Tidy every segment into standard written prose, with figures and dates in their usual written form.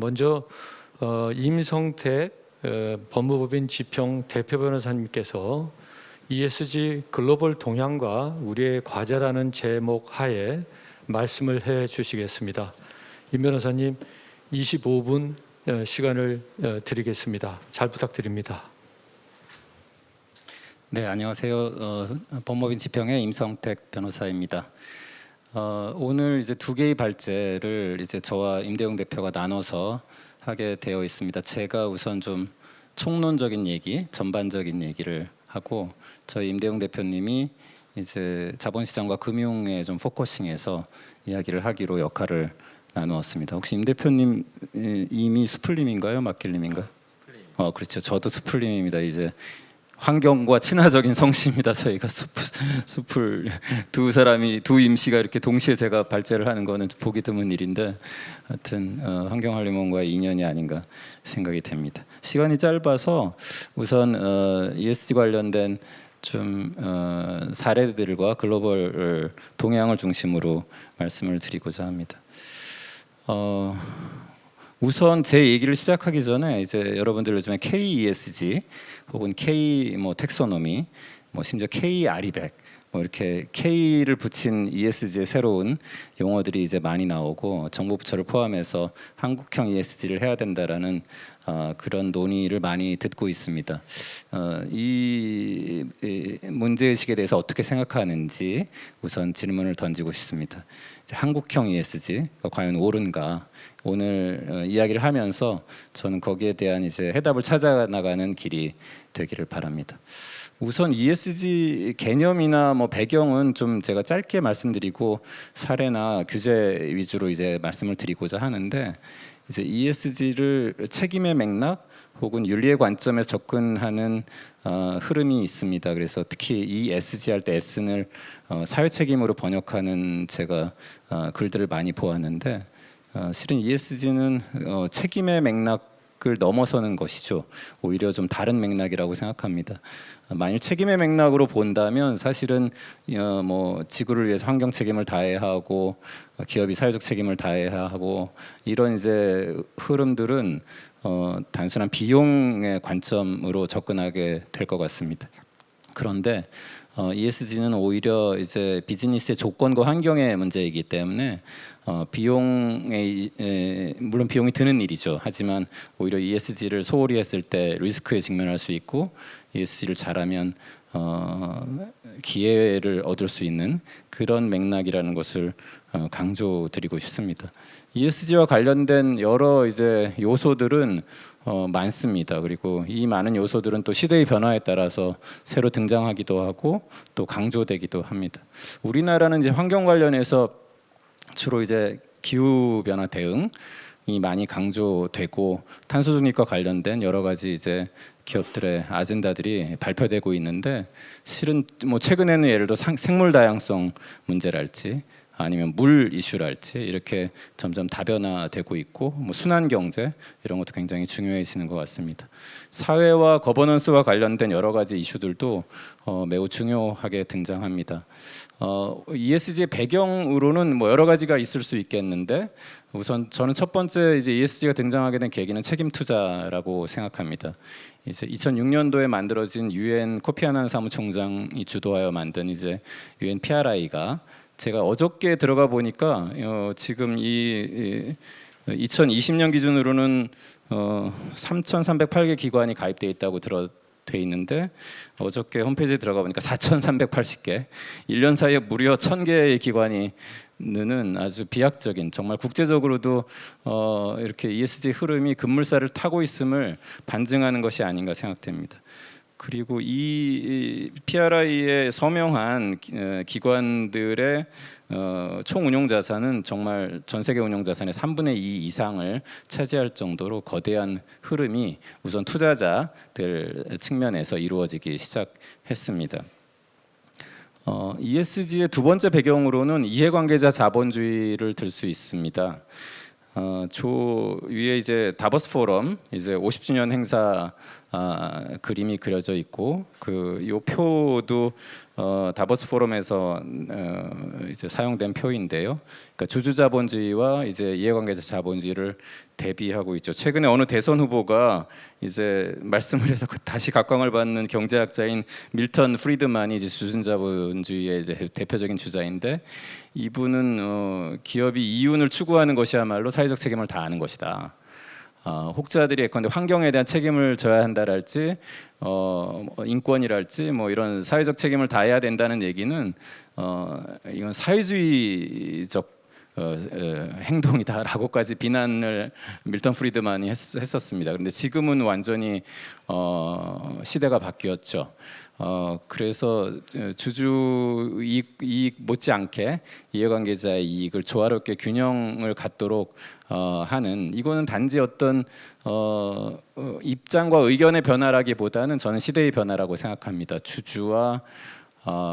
먼저 임성택 법무법인 지평 대표 변호사님께서 ESG 글로벌 동향과 우리의 과제라는 제목 하에 말씀을 해 주시겠습니다. 임 변호사님 25분 시간을 드리겠습니다. 잘 부탁드립니다. 네, 안녕하세요. 법무법인 지평의 임성택 변호사입니다. 오늘 이제 두 개의 발제를 이제 저와 임대용 대표가 나눠서 하게 되어 있습니다. 제가 우선 좀 총론적인 얘기, 전반적인 얘기를 하고 저희 임대용 대표님이 이제 자본시장과 금융에 좀 포커싱해서 이야기를 하기로 역할을 나누었습니다. 혹시 임 대표님 이미 수풀님인가요, 막길님인가요? 그렇죠. 저도 수풀님입니다. 이제 환경과 친화적인 성씨입니다. 저희가 수풀 두 임씨가 이렇게 동시에 제가 발제를 하는 거는 보기 드문 일인데, 하여튼 환경활리몬과의 인연이 아닌가 생각이 됩니다. 시간이 짧아서 우선 ESG 관련된 좀 사례들과 글로벌 동향을 중심으로 말씀을 드리고자 합니다. 우선 제 얘기를 시작하기 전에 이제 여러분들 요즘에 KESG 혹은 K 텍소노미, 심지어 KRE100 이렇게 K를 붙인 ESG의 새로운 용어들이 이제 많이 나오고 정부 부처를 포함해서 한국형 ESG를 해야 된다라는 그런 논의를 많이 듣고 있습니다. 이 문제의식에 대해서 어떻게 생각하는지 우선 질문을 던지고 싶습니다. 이제 한국형 ESG가 과연 옳은가? 오늘 이야기를 하면서 저는 거기에 대한 이제 해답을 찾아 나가는 길이 되기를 바랍니다. 우선 ESG 개념이나 배경은 좀 제가 짧게 말씀드리고 사례나 규제 위주로 이제 말씀을 드리고자 하는데, 이제 ESG를 책임의 맥락 혹은 윤리의 관점에서 접근하는 흐름이 있습니다. 그래서 특히 ESG 할 때 S를 사회 책임으로 번역하는 제가 글들을 많이 보았는데, 실은 ESG는 책임의 맥락을 넘어서는 것이죠. 오히려 좀 다른 맥락이라고 생각합니다. 만일 책임의 맥락으로 본다면 사실은 지구를 위해서 환경 책임을 다해야 하고 기업이 사회적 책임을 다해야 하고 이런 이제 흐름들은 단순한 비용의 관점으로 접근하게 될 것 같습니다. 그런데 ESG는 오히려 이제 비즈니스의 조건과 환경의 문제이기 때문에 물론 비용이 드는 일이죠. 하지만 오히려 ESG를 소홀히 했을 때 리스크에 직면할 수 있고, ESG를 잘하면 기회를 얻을 수 있는 그런 맥락이라는 것을 강조드리고 싶습니다. ESG와 관련된 여러 이제 요소들은 많습니다. 그리고 이 많은 요소들은 또 시대의 변화에 따라서 새로 등장하기도 하고 또 강조되기도 합니다. 우리나라는 이제 환경 관련해서 주로 이제 기후 변화 대응이 많이 강조되고 탄소 중립과 관련된 여러 가지 이제 기업들의 아젠다들이 발표되고 있는데, 실은 최근에는 예를 들어 생물 다양성 문제랄지 아니면 물 이슈랄지 이렇게 점점 다변화되고 있고, 순환 경제 이런 것도 굉장히 중요해지는 것 같습니다. 사회와 거버넌스와 관련된 여러 가지 이슈들도 매우 중요하게 등장합니다. ESG의 배경으로는 여러 가지가 있을 수 있겠는데, 우선 저는 첫 번째 이제 ESG가 등장하게 된 계기는 책임 투자라고 생각합니다. 이제 2006년도에 만들어진 UN 코피 아난 사무총장이 주도하여 만든 이제 UN PRI가 제가 어저께 들어가 보니까 지금 이 2020년 기준으로는 3,308개 기관이 가입돼 있다고 돼 있는데, 어저께 홈페이지에 들어가 보니까 4,380개, 1년 사이에 무려 1,000개의 기관이 는 아주 비약적인, 정말 국제적으로도 이렇게 ESG 흐름이 급물살을 타고 있음을 반증하는 것이 아닌가 생각됩니다. 그리고 이 PRI에 서명한 기관들의 총 운용 자산은 정말 전 세계 운용 자산의 3분의 2 이상을 차지할 정도로 거대한 흐름이 우선 투자자들 측면에서 이루어지기 시작했습니다. ESG의 두 번째 배경으로는 이해관계자 자본주의를 들 수 있습니다. 조 위에 이제 다보스 포럼 이제 50주년 행사 그림이 그려져 있고 요 표도 다보스 포럼에서 이제 사용된 표인데요. 그러니까 주주 자본주의와 이제 이해관계자 자본주의를 대비하고 있죠. 최근에 어느 대선 후보가 이제 말씀을 해서 다시 각광을 받는 경제학자인 밀턴 프리드만이 이제 주주 자본주의의 이제 대표적인 주자인데, 이분은 기업이 이윤을 추구하는 것이야말로 사회적 책임을 다하는 것이다. 혹자들이 예컨대 환경에 대한 책임을 져야 한다랄지 인권이랄지 뭐 이런 사회적 책임을 다해야 된다는 얘기는 이건 사회주의적 행동이다라고까지 비난을 밀턴 프리드만이 했었습니다. 그런데 지금은 완전히 시대가 바뀌었죠. 그래서 주주 이익 못지않게 이해관계자의 이익을 조화롭게 균형을 갖도록 하는, 이거는 단지 어떤 입장과 의견의 변화라기보다는 저는 시대의 변화라고 생각합니다. 주주와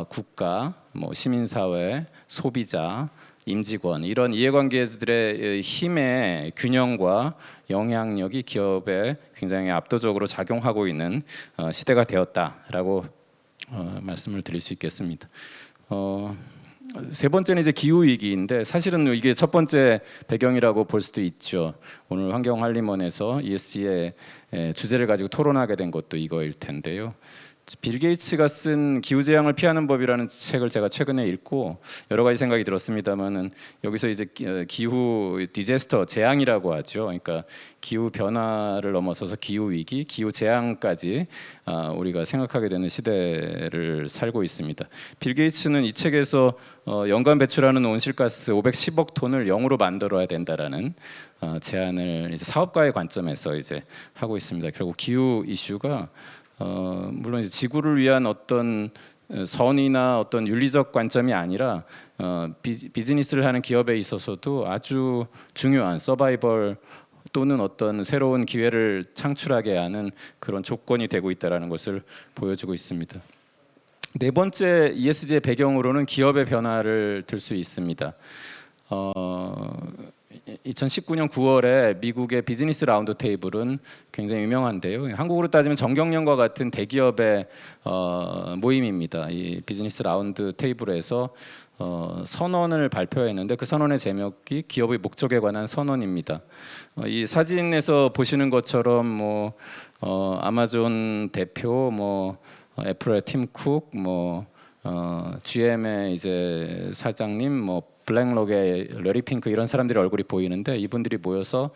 국가, 뭐 시민사회, 소비자, 임직원, 이런 이해관계들의 힘의 균형과 영향력이 기업에 굉장히 압도적으로 작용하고 있는 시대가 되었다라고 말씀을 드릴 수 있겠습니다. 세 번째는 이제 기후 위기인데, 사실은 이게 첫 번째 배경이라고 볼 수도 있죠. 오늘 환경한림원에서 ESG의 주제를 가지고 토론하게 된 것도 이거일 텐데요. 빌 게이츠가 쓴 기후재앙을 피하는 법이라는 책을 제가 최근에 읽고 여러 가지 생각이 들었습니다만은, 여기서 이제 기후 디제스터, 재앙이라고 하죠. 그러니까 기후 변화를 넘어서서 기후 위기, 기후 재앙까지 우리가 생각하게 되는 시대를 살고 있습니다. 빌 게이츠는 이 책에서 연간 배출하는 온실가스 510억 톤을 0으로 만들어야 된다라는 제안을 이제 사업가의 관점에서 이제 하고 있습니다. 결국 기후 이슈가 물론 이제 지구를 위한 어떤 선이나 어떤 윤리적 관점이 아니라 비즈니스를 하는 기업에 있어서도 아주 중요한 서바이벌 또는 어떤 새로운 기회를 창출하게 하는 그런 조건이 되고 있다는 것을 보여주고 있습니다. 네 번째 ESG의 배경으로는 기업의 변화를 들 수 있습니다. 2019년 9월에 미국의 비즈니스 라운드 테이블은 굉장히 유명한데요. 한국으로 따지면 정경련과 같은 대기업의 모임입니다. 이 비즈니스 라운드 테이블에서 선언을 발표했는데, 그 선언의 제목이 기업의 목적에 관한 선언입니다. 이 사진에서 보시는 것처럼 뭐 아마존 대표, 뭐 애플의 팀 쿡, 뭐 GM의 이제 사장님, 뭐 블랙록의 레리 핑크, 이런 사람들의 얼굴이 보이는데, 이분들이 모여서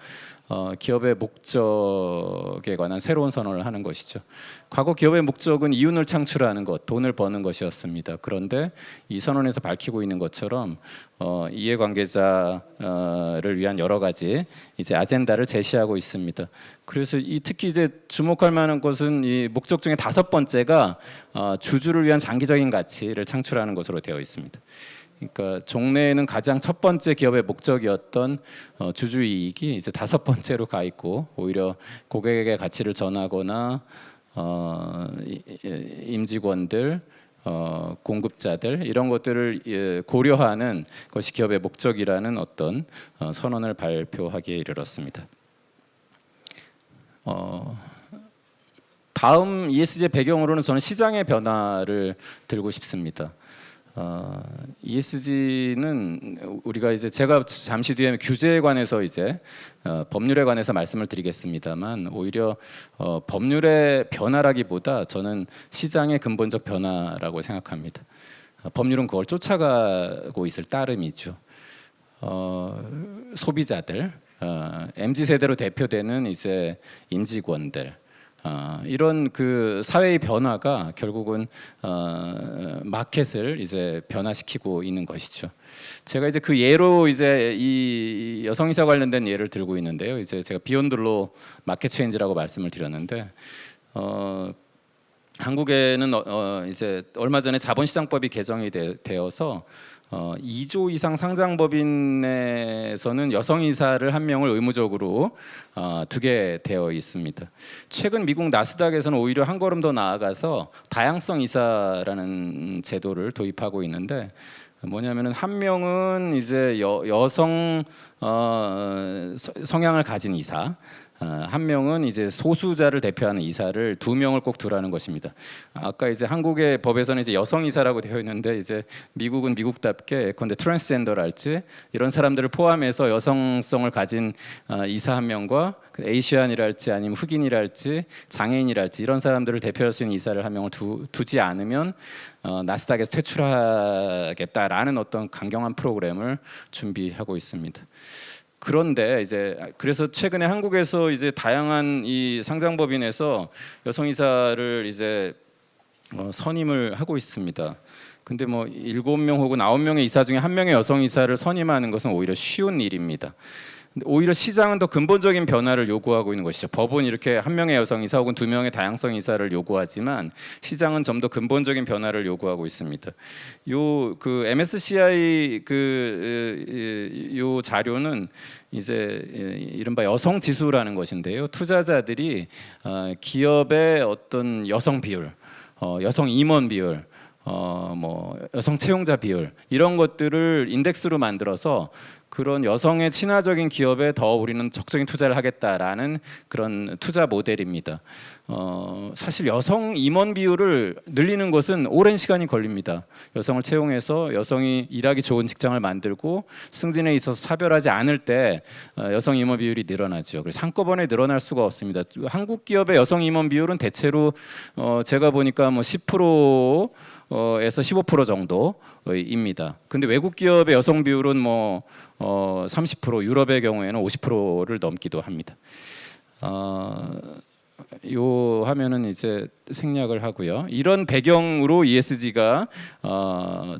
기업의 목적에 관한 새로운 선언을 하는 것이죠. 과거 기업의 목적은 이윤을 창출하는 것, 돈을 버는 것이었습니다. 그런데 이 선언에서 밝히고 있는 것처럼 이해관계자를 위한 여러 가지 이제 아젠다를 제시하고 있습니다. 그래서 특히 이제 주목할 만한 것은 이 목적 중에 다섯 번째가 주주를 위한 장기적인 가치를 창출하는 것으로 되어 있습니다. 그러니까 종래에는 가장 첫 번째 기업의 목적이었던 주주 이익이 이제 다섯 번째로 가 있고, 오히려 고객에게 가치를 전하거나 임직원들, 공급자들, 이런 것들을 고려하는 것이 기업의 목적이라는 어떤 선언을 발표하기에 이르렀습니다. 다음 ESG의 배경으로는 저는 시장의 변화를 들고 싶습니다. ESG는 우리가 이제 제가 잠시 뒤에 규제에 관해서 이제 법률에 관해서 말씀을 드리겠습니다만, 오히려 법률의 변화라기보다 저는 시장의 근본적 변화라고 생각합니다. 법률은 그걸 쫓아가고 있을 따름이죠. 소비자들, MZ 세대로 대표되는 이제 임직원들, 이런 그 사회의 변화가 결국은 마켓을 이제 변화시키고 있는 것이죠. 제가 이제 그 예로 이제 이 여성이사 관련된 예를 들고 있는데요. 이제 제가 비욘드로 마켓 체인지라고 말씀을 드렸는데, 한국에는 이제 얼마 전에 자본시장법이 개정이 되어서 2조 이상 상장법인에서는 여성이사를 한 명을 의무적으로 두게 되어 있습니다. 최근 미국 나스닥에서는 오히려 한 걸음 더 나아가서 다양성 이사라는 제도를 도입하고 있는데, 뭐냐면은 한 명은 이제 여성 성향을 가진 이사, 한 명은 이제 소수자를 대표하는 이사를 2명을 꼭 두라는 것입니다. 아까 이제 한국의 법에서는 이제 여성 이사라고 되어 있는데 이제 미국은 미국답게 예컨대 트랜스젠더랄지 이런 사람들을 포함해서 여성성을 가진 이사 한 명과 에이시안이랄지 아니면 흑인이랄지 장애인이랄지 이런 사람들을 대표할 수 있는 이사를 한 명을 두지 않으면 나스닥에서 퇴출하겠다라는 어떤 강경한 프로그램을 준비하고 있습니다. 그런데 이제 그래서 최근에 한국에서 이제 다양한 이 상장법인에서 여성 이사를 이제 선임을 하고 있습니다. 근데 뭐 7명 혹은 9명의 이사 중에 1명의 여성 이사를 선임하는 것은 오히려 쉬운 일입니다. 오히려 시장은 더 근본적인 변화를 요구하고 있는 것이죠. 법은 이렇게 1명의 여성 이사 혹은 2명의 다양성 이사를 요구하지만 시장은 좀 더 근본적인 변화를 요구하고 있습니다. 요 그 MSCI 요 자료는 이제 이른바 여성 지수라는 것인데요. 투자자들이 기업의 어떤 여성 비율, 여성 임원 비율, 뭐 여성 채용자 비율 이런 것들을 인덱스로 만들어서 그런 여성의 친화적인 기업에 더 우리는 적극적인 투자를 하겠다라는 그런 투자 모델입니다. 사실 여성 임원 비율을 늘리는 것은 오랜 시간이 걸립니다. 여성을 채용해서 여성이 일하기 좋은 직장을 만들고 승진에 있어서 차별하지 않을 때 여성 임원 비율이 늘어나죠. 그래서 한꺼번에 늘어날 수가 없습니다. 한국 기업의 여성 임원 비율은 대체로 제가 보니까 뭐 10% 에서 15% 정도입니다. 근데 외국 기업의 여성 비율은 뭐 30%, 유럽의 경우에는 50%를 넘기도 합니다. 요 하면은 이제 생략을 하고요. 이런 배경으로 ESG가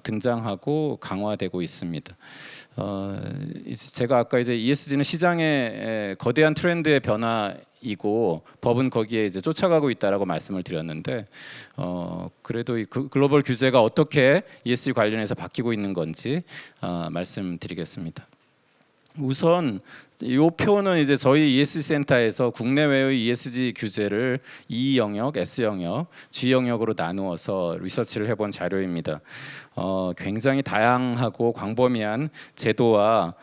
등장하고 강화되고 있습니다. 제가 아까 이제 ESG는 시장의 거대한 트렌드의 변화이고 법은 거기에 이제 쫓아가고 있다라고 말씀을 드렸는데 그래도 이 글로벌 규제가 어떻게 ESG 관련해서 바뀌고 있는 건지 말씀드리겠습니다. 우선 이 표는 이제 저희 ESG 센터에서 국내외의 ESG 규제를 E 영역, S 영역, G 영역으로 나누어서 리서치를 해본 자료입니다. 굉장히 다양하고 광범위한 제도와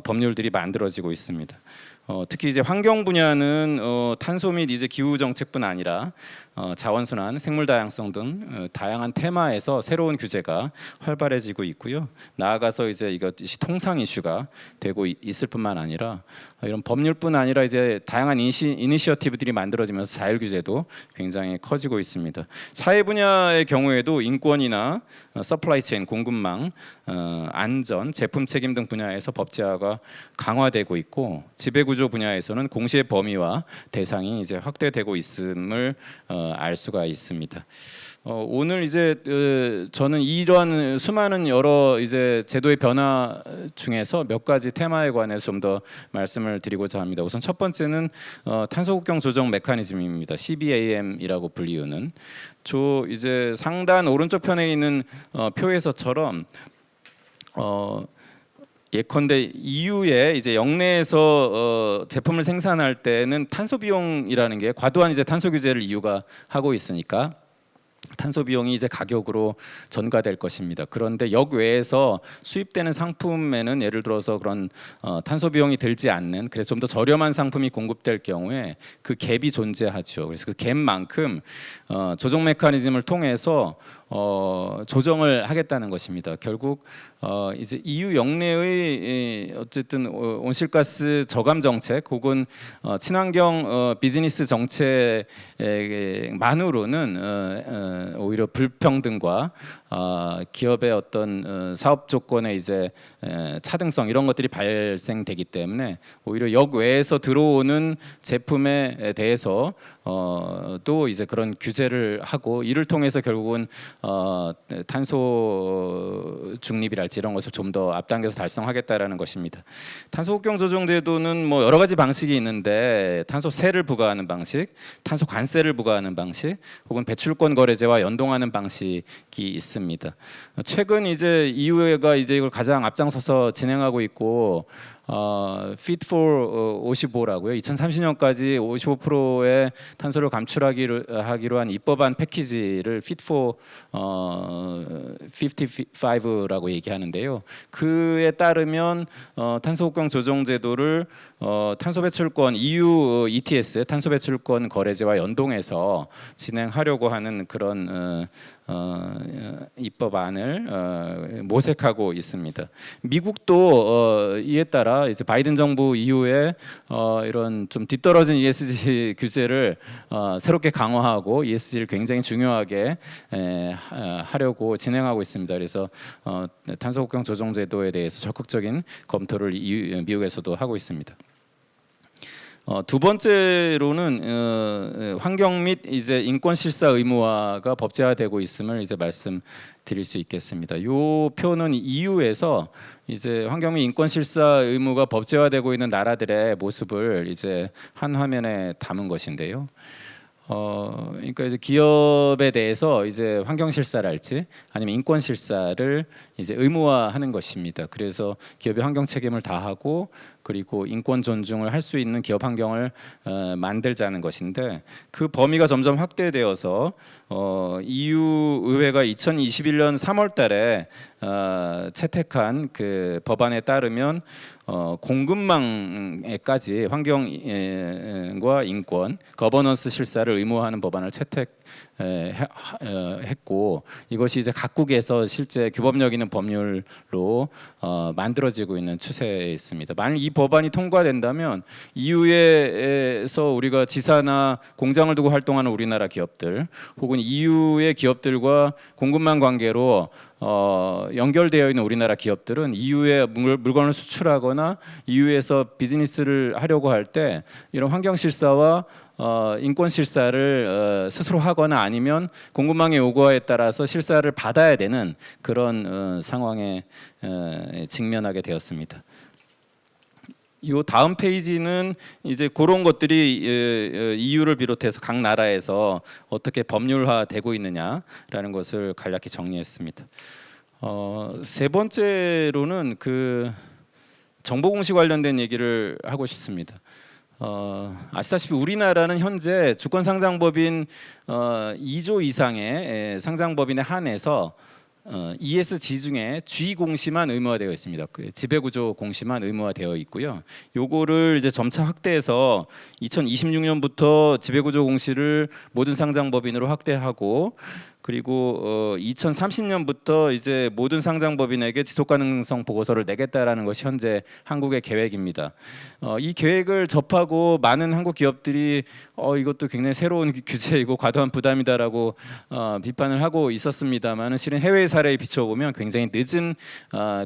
법률들이 만들어지고 있습니다. 특히 이제 환경 분야는 탄소 및 이제 기후 정책뿐 아니라 자원순환, 생물 다양성 등 다양한 테마에서 새로운 규제가 활발해지고 있고요. 나아가서 이제 이것이 통상 이슈가 되고 있을 뿐만 아니라 이런 법률뿐 아니라 이제 다양한 이니셔티브들이 만들어지면서 자율 규제도 굉장히 커지고 있습니다. 사회 분야의 경우에도 인권이나 서플라이 체인, 공급망, 안전, 제품 책임 등 분야에서 법 제화가 강화되고 있고 지배 구조 분야에서는 공시의 범위와 대상이 이제 확대되고 있음을 알 수가 있습니다. 오늘 이제 저는 이러한 수많은 여러 이제 제도의 변화 중에서 몇 가지 테마에 관해서 좀 더 말씀을 드리고자 합니다. 우선 첫 번째는 탄소 국경 조정 메커니즘입니다. CBAM이라고 불리우는 이제 상단 오른쪽 편에 있는 표에서처럼 예컨대 EU에 이제 영내에서 제품을 생산할 때는 탄소 비용이라는 게 과도한 이제 탄소 규제를 EU가 하고 있으니까 탄소 비용이 이제 가격으로 전가될 것입니다. 그런데 역외에서 수입되는 상품에는 예를 들어서 그런 탄소 비용이 들지 않는 그래서 좀 더 저렴한 상품이 공급될 경우에 그 갭이 존재하죠. 그래서 그 갭만큼 조정 메커니즘을 통해서 조정을 하겠다는 것입니다. 결국 이제 EU 영내의 어쨌든 온실가스 저감 정책 혹은 친환경 비즈니스 정책만으로는 오히려 불평등과 기업의 어떤 사업 조건의 이제 차등성 이런 것들이 발생되기 때문에 오히려 역외에서 들어오는 제품에 대해서 또 이제 그런 규제를 하고 이를 통해서 결국은 탄소 중립이랄지 이런 것을 좀 더 앞당겨서 달성하겠다라는 것입니다. 탄소 국경 조정 제도는 뭐 여러 가지 방식이 있는데 탄소세를 부과하는 방식, 탄소 관세를 부과하는 방식, 혹은 배출권 거래제와 연동하는 방식이 있습니다. 최근 이제 EU가 이제 이걸 가장 앞장서서 진행하고 있고 Fit for 55라고요. 2030년까지 55%의 탄소를 감축하기로 한 입법안 패키지를 Fit for 55라고 얘기하는데요. 그에 따르면 탄소 국경 조정 제도를 탄소 배출권 EU ETS 탄소 배출권 거래제와 연동해서 진행하려고 하는 그런 입법안을 모색하고 있습니다. 미국도 이에 따라 이제 바이든 정부 이후에 이런 좀 뒤떨어진 ESG 규제를 새롭게 강화하고 ESG를 굉장히 중요하게 하려고 진행하고 있습니다. 그래서 탄소 국경 조정 제도에 대해서 적극적인 검토를 미국에서도 하고 있습니다. 두 번째로는 환경 및 이제 인권 실사 의무화가 법제화되고 있음을 이제 말씀드릴 수 있겠습니다. 이 표는 EU에서 이제 환경 및 인권 실사 의무가 법제화되고 있는 나라들의 모습을 이제 한 화면에 담은 것인데요. 그러니까 이제 기업에 대해서 이제 환경 실사랄지 아니면 인권 실사를 이제 의무화하는 것입니다. 그래서 기업의 환경 책임을 다하고 그리고 인권 존중을 할 수 있는 기업 환경을 만들자는 것인데 그 범위가 점점 확대되어서 EU 의회가 2021년 3월달에 채택한 그 법안에 따르면 공급망에까지 환경과 인권, 거버넌스 실사를 의무화하는 법안을 채택했고 이것이 이제 각국에서 실제 규범력 있는 법률로 만들어지고 있는 추세에 있습니다. 만약 이 법안이 통과된다면 EU에서 우리가 지사나 공장을 두고 활동하는 우리나라 기업들 혹은 EU의 기업들과 공급망 관계로 연결되어 있는 우리나라 기업들은 EU에 물건을 수출하거나 EU에서 비즈니스를 하려고 할 때 이런 환경 실사와 인권 실사를 스스로 하거나 아니면 공급망의 요구에 따라서 실사를 받아야 되는 그런 상황에 직면하게 되었습니다. 이 다음 페이지는 이제 그런 것들이 EU를 비롯해서 각 나라에서 어떻게 법률화되고 있느냐라는 것을 간략히 정리했습니다. 세 번째로는 그 정보 공시 관련된 얘기를 하고 싶습니다. 아시다시피 우리나라는 현재 주권상장법인 2조 이상의 상장법인에 한해서 ESG 중에 G 공시만 의무화되어 있습니다. 그 지배구조 공시만 의무화되어 있고요. 요거를 이제 점차 확대해서 2026년부터 지배구조 공시를 모든 상장법인으로 확대하고 그리고 2030년부터 이제 모든 상장법인에게 지속가능성 보고서를 내겠다라는 것이 현재 한국의 계획입니다. 이 계획을 접하고 많은 한국 기업들이 이것도 굉장히 새로운 규제이고 과도한 부담이다라고 비판을 하고 있었습니다만 실은 해외 사례에 비춰보면 굉장히 늦은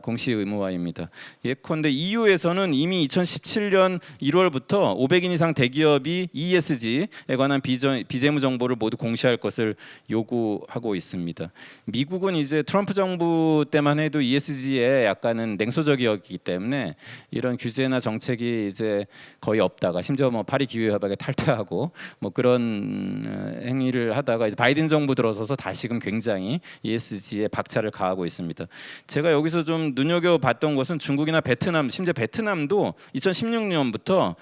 공시 의무화입니다. 예컨대 EU에서는 이미 2017년 1월부터 500인 이상 대기업이 ESG에 관한 비재무 정보를 모두 공시할 것을 요구하고 있습니다. 미국은 이제 트럼프 정부 때만 해도 ESG에 약간은 냉소적이었기 때문에 이런 규제나 정책이 이제 거의 없다가 심지어 뭐 파리 기후협약에 탈퇴하고 뭐 그런 행위를 하다가 이제 바이든 정부 들어서서 다시금 굉장히 ESG에 박차를 가하고 있습니다. 제가 여기서 좀 눈여겨봤던 것은 중국이나 베트남, 심지어 베트남도 2016년부터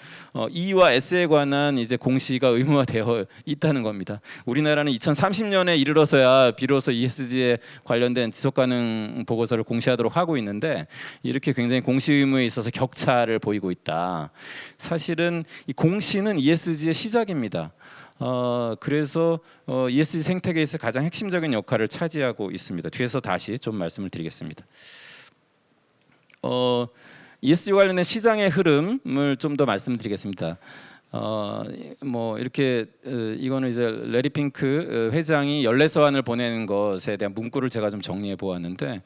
E와 S에 관한 이제 공시가 의무화되어 있다는 겁니다. 우리나라는 2030년에 이르러서야 비로소 ESG에 관련된 지속가능 보고서를 공시하도록 하고 있는데 이렇게 굉장히 공시 의무에 있어서 격차를 보이고 있다. 사실은 이 공시는 ESG의 시작입니다. 그래서 ESG 생태계에서 가장 핵심적인 역할을 차지하고 있습니다. 뒤에서 다시 좀 말씀을 드리겠습니다. ESG 관련된 시장의 흐름을 좀 더 말씀드리겠습니다. 뭐 이렇게 이거는 이제 레리 핑크 회장이 연례서한을 보내는 것에 대한 문구를 제가 좀 정리해 보았는데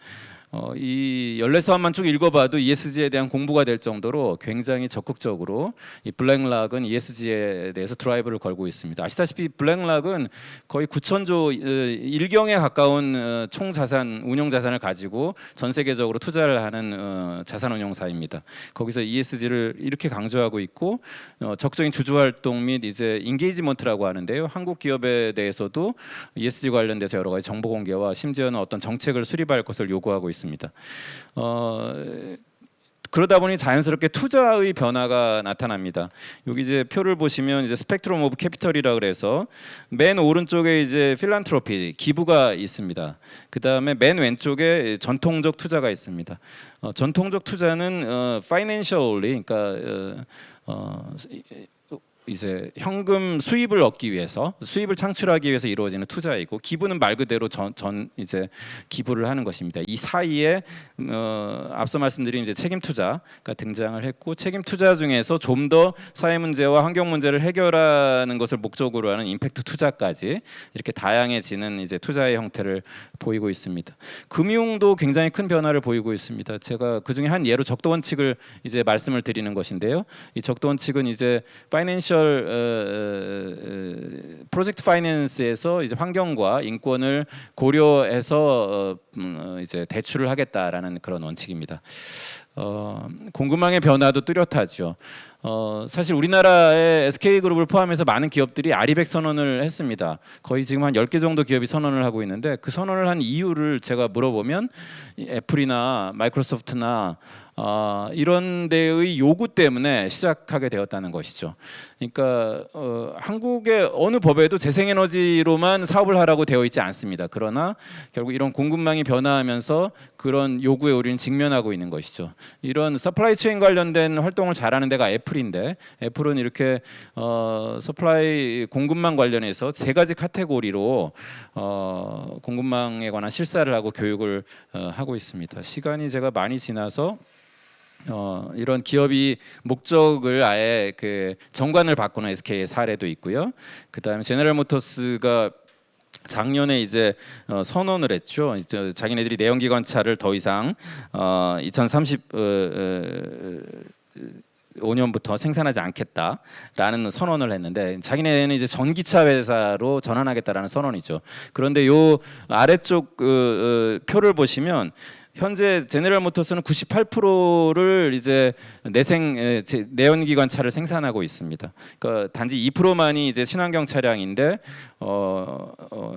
이 연례서한만 쭉 읽어봐도 ESG에 대한 공부가 될 정도로 굉장히 적극적으로 이 블랙락은 ESG에 대해서 드라이브를 걸고 있습니다. 아시다시피 블랙락은 거의 9천조 일경에 가까운 총 자산, 운용 자산을 가지고 전 세계적으로 투자를 하는 자산 운용사입니다. 거기서 ESG를 이렇게 강조하고 있고 적극적인 주주 활동 및 이제 인게이지먼트라고 하는데요. 한국 기업에 대해서도 ESG 관련돼서 여러 가지 정보 공개와 심지어는 어떤 정책을 수립할 것을 요구하고 있습니다. 그러다 보니 자연스럽게 투자의 변화가 나타납니다. 여기 이제 표를 보시면 이제 스펙트럼 오브 캐피털이라 그래서 맨 오른쪽에 이제 필란트로피 기부가 있습니다. 그 다음에 맨 왼쪽에 전통적 투자가 있습니다. 전통적 투자는 financially, 그러니까 이제 현금 수입을 얻기 위해서, 수입을 창출하기 위해서 이루어지는 투자이고, 기부는 말 그대로 이제 기부를 하는 것입니다. 이 사이에 앞서 말씀드린 이제 책임 투자가 등장을 했고, 책임 투자 중에서 좀 더 사회 문제와 환경 문제를 해결하는 것을 목적으로 하는 임팩트 투자까지 이렇게 다양해지는 이제 투자의 형태를 보이고 있습니다. 금융도 굉장히 큰 변화를 보이고 있습니다. 제가 그 중에 한 예로 적도 원칙을 이제 말씀을 드리는 것인데요. 이 적도 원칙은 이제 파이낸셜 프로젝트 파이낸스에서 이제 환경과 인권을 고려해서 이제 대출을 하겠다라는 그런 원칙입니다. 공급망의 변화도 뚜렷하죠. 사실 우리나라의 SK그룹을 포함해서 많은 기업들이 아리백 선언을 했습니다. 거의 지금 한 10개 정도 기업이 선언을 하고 있는데, 그 선언을 한 이유를 제가 물어보면 애플이나 마이크로소프트나 이런 데의 요구 때문에 시작하게 되었다는 것이죠. 그러니까 한국의 어느 법에도 재생에너지로만 사업을 하라고 되어 있지 않습니다. 그러나 결국 이런 공급망이 변화하면서 그런 요구에 우리는 직면하고 있는 것이죠. 이런 서플라이 체인 관련된 활동을 잘하는 데가 애플인데, 애플은 이렇게 서플라이 공급망 관련해서 세 가지 카테고리로 공급망에 관한 실사를 하고 교육을 하고 있습니다. 시간이 제가 많이 지나서 이런 기업이 목적을 아예 그 정관을 바꾸는 SK의 사례도 있고요. 그다음에 제너럴 모터스가 작년에 이제 선언을 했죠. 이제 자기네들이 내연기관차를 더 이상 2035년부터 생산하지 않겠다라는 선언을 했는데, 자기네는 이제 전기차 회사로 전환하겠다라는 선언이죠. 그런데 요 아래쪽 표를 보시면 현재 제너럴 모터스는 98%를 이제 내연기관차를 생산하고 있습니다. 그러니까 단지 2%만이 이제 친환경 차량인데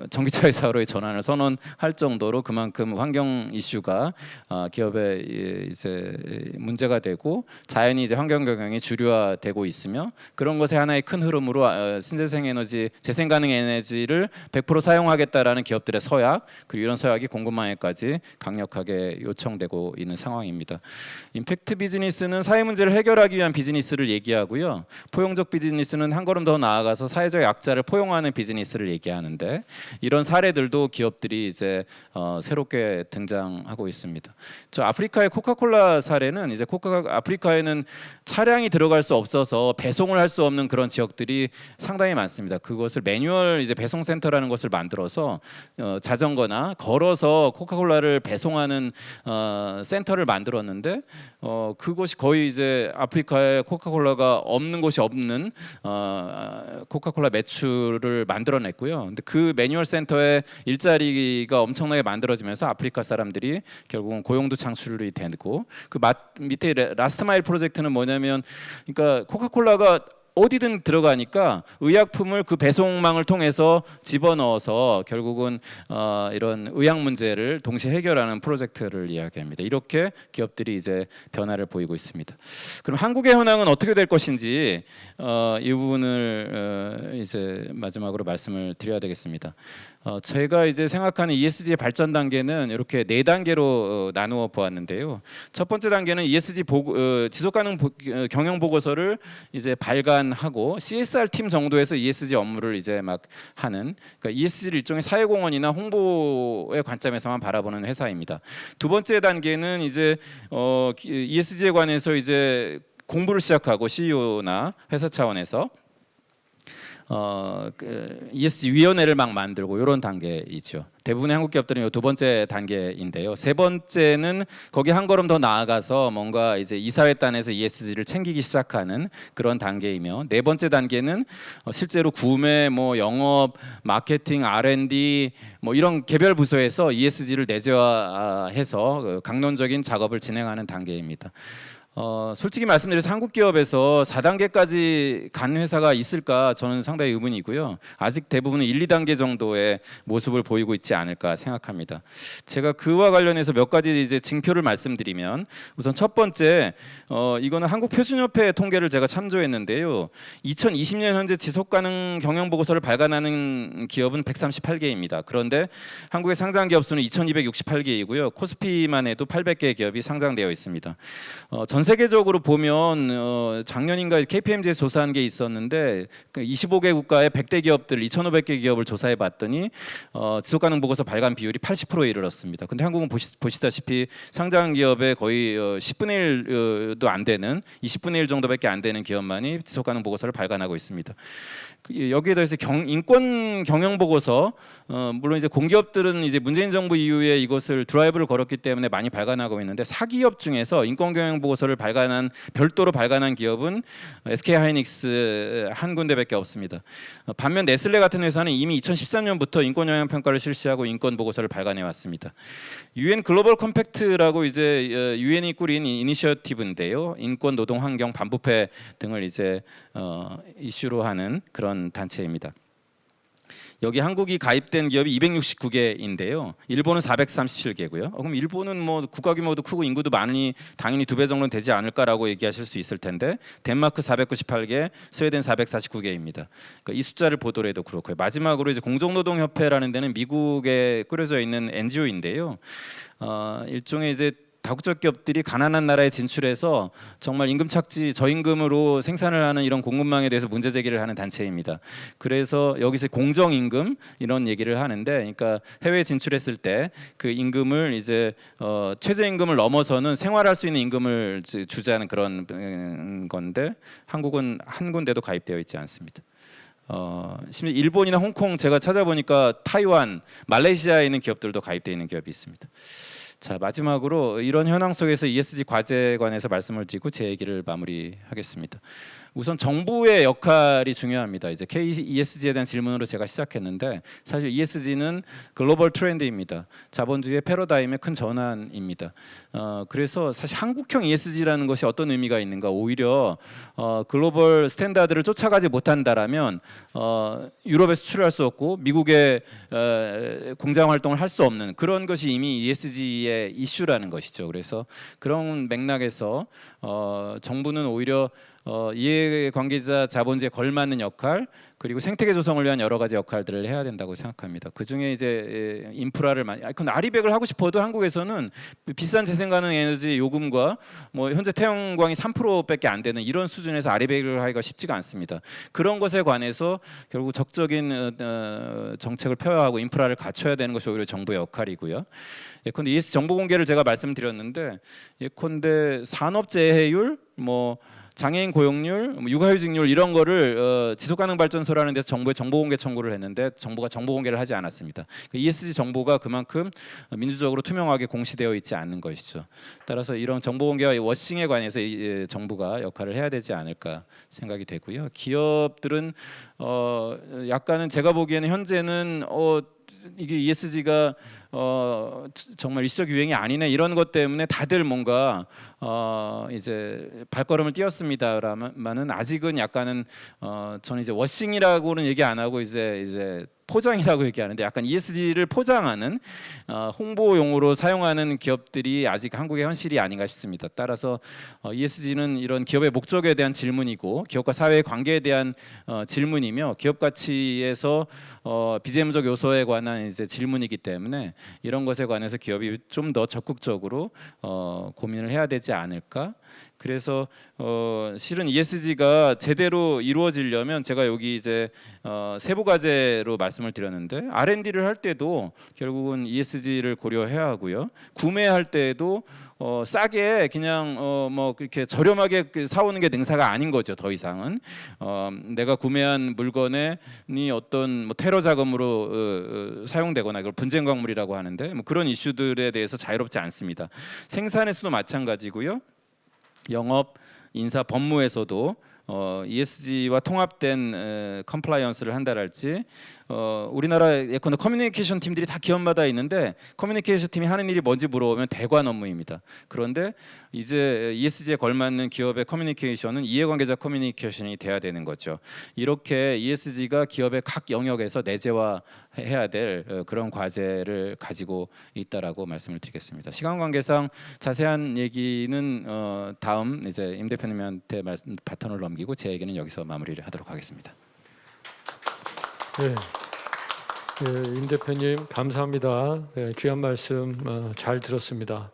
전기차 회사로의 전환을 선언할 정도로 그만큼 환경 이슈가 기업에 이제 문제가 되고, 자연히 이제 환경 경영이 주류화되고 있으며, 그런 것의 하나의 큰 흐름으로 신재생 에너지, 재생 가능 에너지를 100% 사용하겠다라는 기업들의 서약, 그리고 이런 서약이 공급망에까지 강력하게 요청되고 있는 상황입니다. 임팩트 비즈니스는 사회 문제를 해결하기 위한 비즈니스를 얘기하고요. 포용적 비즈니스는 한 걸음 더 나아가서 사회적 약자를 포용하는 비즈니스를 얘기하는데, 이런 사례들도 기업들이 이제 새롭게 등장하고 있습니다. 저 아프리카의 코카콜라 사례는, 이제 아프리카에는 차량이 들어갈 수 없어서 배송을 할 수 없는 그런 지역들이 상당히 많습니다. 그것을 매뉴얼 이제 배송 센터라는 것을 만들어서 자전거나 걸어서 코카콜라를 배송하는 센터를 만들었는데, 그것이 거의 이제 아프리카에 코카콜라가 없는 곳이 없는 코카콜라 매출을 만들어냈고요. 근데 그 매뉴얼 센터에 일자리가 엄청나게 만들어지면서 아프리카 사람들이 결국은 고용도 창출이 되고, 그 밑에 라스트 마일 프로젝트는 뭐냐면, 그러니까 코카콜라가 어디든 들어가니까 의약품을 그 배송망을 통해서 집어넣어서 결국은 이런 의약 문제를 동시에 해결하는 프로젝트를 이야기합니다. 이렇게 기업들이 이제 변화를 보이고 있습니다. 그럼 한국의 현황은 어떻게 될 것인지 이 부분을 이제 마지막으로 말씀을 드려야 되겠습니다. 제가 이제 생각하는 ESG의 발전 단계는 이렇게 4단계로 나누어 보았는데요. 첫 번째 단계는 ESG 지속가능 경영 보고서를 이제 발간하고 CSR 팀 정도에서 ESG 업무를 이제 막 하는, 그러니까 ESG를 일종의 사회공헌이나 홍보의 관점에서만 바라보는 회사입니다. 두 번째 단계는 이제 ESG에 관해서 이제 공부를 시작하고 CEO나 회사 차원에서 ESG 위원회를 막 만들고 이런 단계이죠. 대부분의 한국 기업들은 이 두 번째 단계인데요. 세 번째는 거기 한 걸음 더 나아가서 뭔가 이제 이사회단에서 ESG를 챙기기 시작하는 그런 단계이며, 네 번째 단계는 실제로 구매, 뭐 영업, 마케팅, R&D 뭐 이런 개별 부서에서 ESG를 내재화해서 강론적인 작업을 진행하는 단계입니다. 솔직히 말씀드려서 한국 기업에서 4단계까지 간 회사가 있을까 저는 상당히 의문이고요. 아직 대부분은 1, 2단계 정도의 모습을 보이고 있지 않을까 생각합니다. 제가 그와 관련해서 몇 가지 이제 징표를 말씀드리면 우선 첫 번째 이거는 한국표준협회 통계를 제가 참조했는데요. 2020년 현재 지속가능 경영 보고서를 발간하는 기업은 138개입니다. 그런데 한국의 상장 기업 수는 2,268개이고요. 코스피만 해도 800개 기업이 상장되어 있습니다. 전 세계적으로 보면 작년인가 KPMG 조사한 게 있었는데 25개 국가의 100대 기업들 2,500개 기업을 조사해 봤더니 지속가능 보고서 발간 비율이 80%에 이르렀습니다. 근데 한국은 보시다시피 상장 기업의 거의 10분의 1도 안 되는 20분의 1 정도밖에 안 되는 기업만이 지속가능 보고서를 발간하고 있습니다. 여기에 더해서 인권 경영 보고서 물론 이제 공기업들은 이제 문재인 정부 이후에 이것을 드라이브를 걸었기 때문에 많이 발간하고 있는데 사기업 중에서 인권 경영 보고서를 별도로 발간한 기업은 SK 하이닉스 한 군데밖에 없습니다. 반면 네슬레 같은 회사는 이미 2013년부터 인권 영향 평가를 실시하고 인권 보고서를 발간해 왔습니다. UN 글로벌 컴팩트라고 이제 UN이 꾸린 이니셔티브인데요. 인권, 노동, 환경, 반부패 등을 이제 이슈로 하는 그런 단체입니다. 여기 한국이 가입된 기업이 269개인데요. 일본은 437개고요. 그럼 일본은 뭐 국가 규모도 크고 인구도 많으니 당연히 2배 정도는 되지 않을까라고 얘기하실 수 있을 텐데 덴마크 498개, 스웨덴 449개입니다. 그러니까 이 숫자를 보더라도 그렇고요. 마지막으로 이제 공정노동협회라는 데는 미국에 꾸려져 있는 NGO인데요. 일종의 이제 다국적 기업들이 가난한 나라에 진출해서 정말 임금 착지 저임금으로 생산을 하는 이런 공급망에 대해서 문제 제기를 하는 단체입니다. 그래서 여기서 공정 임금 이런 얘기를 하는데, 그러니까 해외에 진출했을 때 그 임금을 이제 최저 임금을 넘어서는 생활할 수 있는 임금을 주자는 그런 건데 한국은 한 군데도 가입되어 있지 않습니다. 심지어 일본이나 홍콩 제가 찾아보니까 타이완, 말레이시아에 있는 기업들도 가입되어 있는 기업이 있습니다. 자, 마지막으로 이런 현황 속에서 ESG 과제에 관해서 말씀을 드리고 제 얘기를 마무리하겠습니다. 우선 정부의 역할이 중요합니다. 이제 KESG에 대한 질문으로 제가 시작했는데 사실 ESG는 글로벌 트렌드입니다. 자본주의의 패러다임의 큰 전환입니다. 그래서 사실 한국형 ESG라는 것이 어떤 의미가 있는가? 오히려 글로벌 스탠다드를 쫓아가지 못한다라면 유럽에 수출할 수 없고 미국에 공장 활동을 할 수 없는 그런 것이 이미 ESG의 이슈라는 것이죠. 그래서 그런 맥락에서 정부는 오히려 이해관계자 자본주의에 걸맞는 역할 그리고 생태계 조성을 위한 여러 가지 역할들을 해야 된다고 생각합니다. 그 중에 이제 인프라를 많이, 그건 아리백을 하고 싶어도 한국에서는 비싼 재생가능 에너지 요금과 뭐 현재 태양광이 3%밖에 안 되는 이런 수준에서 아리백을 하기가 쉽지가 않습니다. 그런 것에 관해서 결국 적적인 정책을 펴야 하고 인프라를 갖춰야 되는 것이 오히려 정부의 역할이고요. 예컨대 ESG 정보 공개를 제가 말씀드렸는데 예컨대 산업재해율 뭐 장애인 고용률, 육아휴직률 이런 거를 지속가능 발전소라는 데서 정부에 정보공개 청구를 했는데 정부가 정보공개를 하지 않았습니다. ESG 정보가 그만큼 민주적으로 투명하게 공시되어 있지 않는 것이죠. 따라서 이런 정보공개와 워싱에 관해서 정부가 역할을 해야 되지 않을까 생각이 되고요. 기업들은 약간은 제가 보기에는 현재는 이게 ESG가 정말 일시적 유행이 아니네 이런 것 때문에 다들 뭔가 이제 발걸음을 띄었습니다라면은 아직은 약간은 저는 이제 워싱이라고는 얘기 안 하고 이제 포장이라고 얘기하는데 약간 ESG를 포장하는 홍보용으로 사용하는 기업들이 아직 한국의 현실이 아닌가 싶습니다. 따라서 ESG는 이런 기업의 목적에 대한 질문이고 기업과 사회의 관계에 대한 질문이며 기업 가치에서 비재무적 요소에 관한 이제 질문이기 때문에 이런 것에 관해서 기업이 좀 더 적극적으로 고민을 해야 되지 않을까. 그래서 실은 ESG가 제대로 이루어지려면 제가 여기 이제 세부 과제로 말씀을 드렸는데 R&D를 할 때도 결국은 ESG를 고려해야 하고요. 구매할 때도 싸게 그냥 뭐 그렇게 저렴하게 사오는 게 능사가 아닌 거죠. 더 이상은 내가 구매한 물건이 어떤 뭐 테러 자금으로 사용되거나 이걸 분쟁 광물이라고 하는데 뭐 그런 이슈들에 대해서 자유롭지 않습니다. 생산에서도 마찬가지고요. 영업, 인사, 법무에서도 ESG와 통합된 컴플라이언스를 한다랄지 우리나라 예컨대 커뮤니케이션 팀들이 다 기업마다 있는데 커뮤니케이션 팀이 하는 일이 뭔지 물어보면 대관 업무입니다. 그런데 이제 ESG에 걸맞는 기업의 커뮤니케이션은 이해관계자 커뮤니케이션이 돼야 되는 거죠. 이렇게 ESG가 기업의 각 영역에서 내재화해야 될 그런 과제를 가지고 있다라고 말씀을 드리겠습니다. 시간 관계상 자세한 얘기는 다음 이제 임 대표님한테 바톤을 넘기고 제 얘기는 여기서 마무리를 하도록 하겠습니다. 네. 임 대표님 감사합니다. 귀한 말씀 잘 들었습니다.